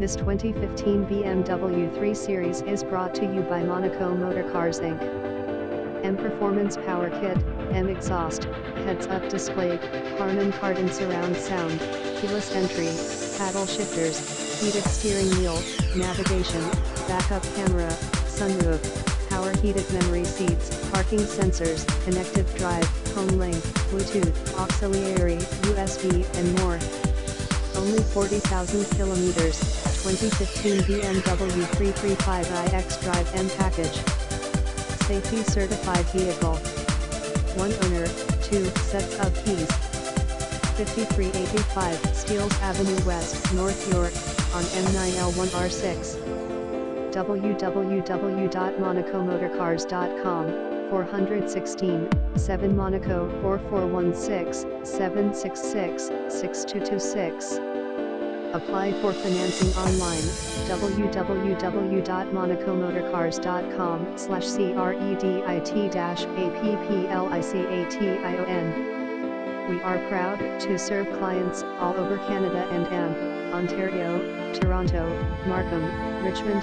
This 2015 BMW 3 Series is brought to you by Monaco Motorcars Inc. M Performance Power Kit, M Exhaust, Heads-Up Display, Harman Kardon Surround Sound, Keyless Entry, Paddle Shifters, Heated Steering Wheel, Navigation, Backup Camera, Sunroof, Power Heated Memory Seats, Parking Sensors, Connected Drive, Home Link, Bluetooth, Auxiliary, USB, and more. Only 40,000 kilometers, 2015 BMW 335i xDrive M package. Safety certified vehicle. 1 owner, 2 sets of keys. 5385 Steeles Avenue West, North York, on M9L1R6. www.monacomotorcars.com, 416, 7 Monaco 4416-766-6226. Apply for financing online, www.monacomotorcars.com/credit-appplication. We are proud to serve clients all over Canada and Ontario, Toronto, Markham, Richmond,